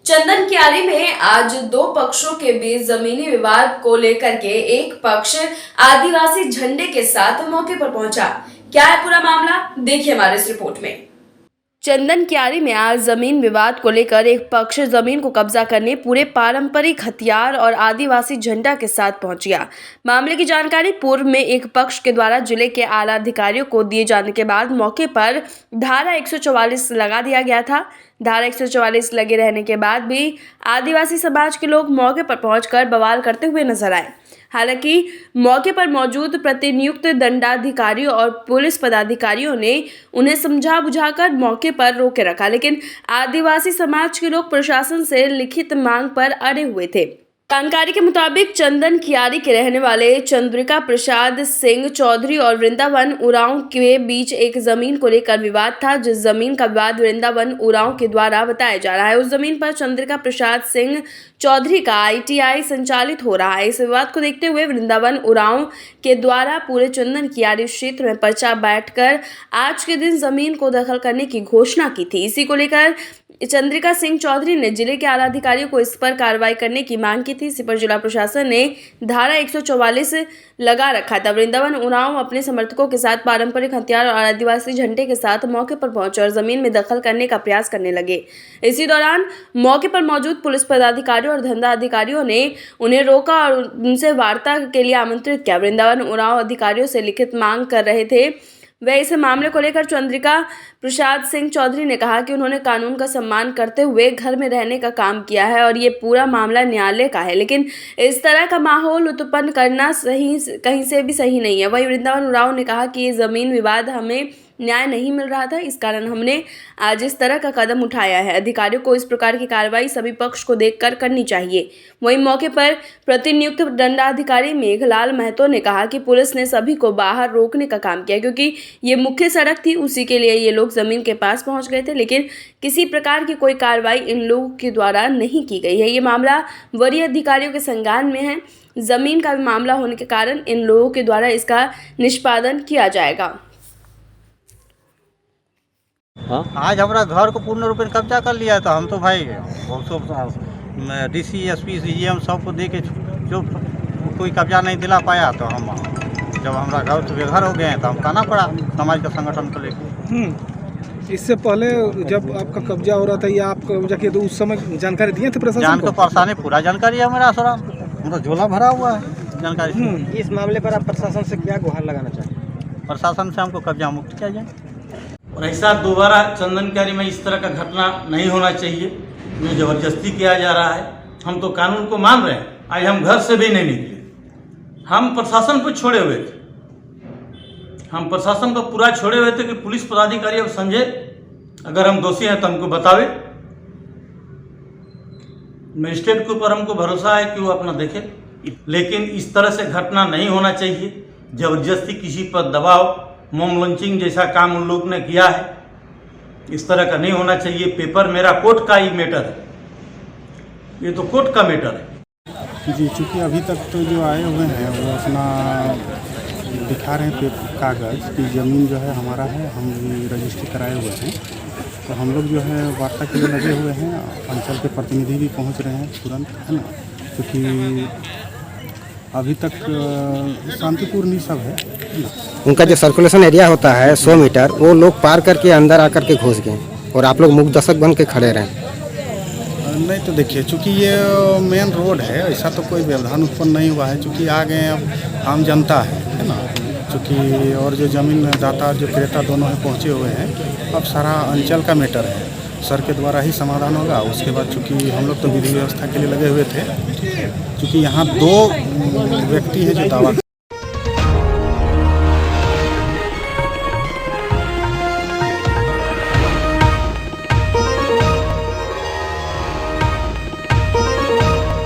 चंदन कियारी में आज दो पक्षों के बीच जमीनी विवाद को लेकर के एक पक्ष आदिवासी झंडे के साथ मौके पर पहुंचा। क्या है पूरा मामला, देखिए हमारे इस रिपोर्ट में। चंदन कियारी में आज जमीन विवाद को लेकर एक पक्ष जमीन को कब्जा करने पूरे पारंपरिक हथियार और आदिवासी झंडा के साथ पहुंच गया। मामले की जानकारी पूर्व में एक पक्ष के द्वारा जिले के आला अधिकारियों को दिए जाने के बाद मौके पर धारा 144 लगा दिया गया था। धारा 144 लगे रहने के बाद भी आदिवासी समाज के लोग मौके पर पहुंचकर बवाल करते हुए नजर आए। हालांकि मौके पर मौजूद प्रतिनियुक्त दंडाधिकारियों और पुलिस पदाधिकारियों ने उन्हें समझा बुझाकर मौके पर रोके रखा, लेकिन आदिवासी समाज के लोग प्रशासन से लिखित मांग पर अड़े हुए थे। जानकारी के मुताबिक चंदन कियारी के रहने वाले चंद्रिका प्रसाद सिंह चौधरी और वृंदावन उरांव के बीच एक जमीन को लेकर विवाद था। जिस जमीन का विवाद वृंदावन उरांव के द्वारा बताया जा रहा है, उस जमीन पर चंद्रिका प्रसाद सिंह चौधरी का ITI संचालित हो रहा है। इस विवाद को देखते हुए वृंदावन उरांव के द्वारा पूरे चंदन कियारी क्षेत्र में पर्चा बैठकर आज के दिन जमीन को दखल करने की घोषणा की थी। इसी को लेकर चंद्रिका सिंह चौधरी ने जिले के आला अधिकारियों को इस पर कार्रवाई करने की मांग की थी। इसी पर जिला प्रशासन ने धारा 144 लगा रखा था। वृंदावन उरांव अपने समर्थकों के साथ पारंपरिक हथियार और आदिवासी झंडे के साथ मौके पर पहुंचे और जमीन में दखल करने का प्रयास करने लगे। इसी दौरान मौके पर मौजूद पुलिस पदाधिकारियों और धंधा अधिकारियों ने उन्हें रोका और उनसे वार्ता के लिए आमंत्रित किया। वृंदावन उरांव अधिकारियों से लिखित मांग कर रहे थे। वह इस मामले को लेकर चंद्रिका प्रसाद सिंह चौधरी ने कहा कि उन्होंने कानून का सम्मान करते हुए घर में रहने का काम किया है और ये पूरा मामला न्यायालय का है, लेकिन इस तरह का माहौल उत्पन्न करना कहीं से भी सही नहीं है। वहीं वृंदावन उरांव ने कहा कि ये जमीन विवाद हमें न्याय नहीं मिल रहा था, इस कारण हमने आज इस तरह का कदम उठाया है। अधिकारियों को इस प्रकार की कार्रवाई सभी पक्ष को देखकर करनी चाहिए। वहीं मौके पर प्रतिनियुक्त दंडाधिकारी मेघलाल महतो ने कहा कि पुलिस ने सभी को बाहर रोकने का काम किया, क्योंकि ये मुख्य सड़क थी, उसी के लिए ये लोग जमीन के पास पहुंच गए थे, लेकिन किसी प्रकार की कोई कार्रवाई इन लोगों के द्वारा नहीं की गई है। ये मामला वरीय अधिकारियों के संज्ञान में है। जमीन का मामला होने के कारण इन लोगों के द्वारा इसका निष्पादन किया जाएगा। आज हमारा घर को पूर्ण रूप में कब्जा कर लिया था। हम तो भाई DC SP CGM सबको दे के जो कोई कब्जा नहीं दिला पाया, तो हम जब हमारा घर तो बेघर हो गए हैं तो हम कहना पड़ा समाज का संगठन को लेकर। इससे पहले जब आपका कब्जा हो रहा था या आप कब्जा किए तो उस समय जानकारी दिए थे प्रशासन को? परेशानी पूरा जानकारी है मेरा, सर मतलब झोला भरा हुआ है जानकारी। इस मामले पर आप प्रशासन से क्या गुहार लगाना चाहेंगे? प्रशासन से हमको कब्जा मुक्त किया जाए और ऐसा दोबारा चंदन कियारी में इस तरह का घटना नहीं होना चाहिए। जो जबरदस्ती किया जा रहा है, हम तो कानून को मान रहे हैं। आज हम घर से भी नहीं निकले, हम प्रशासन को छोड़े हुए थे। हम प्रशासन को पूरा छोड़े हुए थे कि पुलिस पदाधिकारी अब समझे, अगर हम दोषी हैं तो हमको बतावे। मजिस्ट्रेट के ऊपर हमको भरोसा है कि वो अपना देखे, लेकिन इस तरह से घटना नहीं होना चाहिए। जबरदस्ती किसी पर दबाव, मोम लॉन्चिंग जैसा काम उन लोग ने किया है, इस तरह का नहीं होना चाहिए। पेपर मेरा कोर्ट का ही मैटर है, ये तो कोर्ट का मैटर है। जी, चूँकि अभी तक तो जो आए हुए हैं वो अपना दिखा रहे हैं कागज़ की ज़मीन जो है हमारा है, हम रजिस्ट्री कराए हुए हैं। तो हम लोग जो है वार्ता के लिए लगे हुए हैं। अंचल के प्रतिनिधि भी पहुंच रहे हैं तुरंत, है ना, क्योंकि अभी तक शांतिपूर्ण ही सब है। उनका जो सर्कुलेशन एरिया होता है 100 मीटर, वो लोग पार करके अंदर आकर के घुस गए और आप लोग मुख दर्शक बन के खड़े रहे। नहीं तो देखिए, चूँकि ये मेन रोड है, ऐसा तो कोई व्यवधान उत्पन्न नहीं हुआ है। चूँकि आ गए अब आम जनता है ना, चूँकि और जो ज़मीन दाता जो क्रेता दोनों हैं पहुँचे हुए हैं। अब सारा अंचल का मैटर है, सर के द्वारा ही समाधान होगा। उसके बाद चूँकि हम लोग तो विधि व्यवस्था के लिए लगे हुए थे, चूँकि यहाँ 2 व्यक्ति हैं जो दावा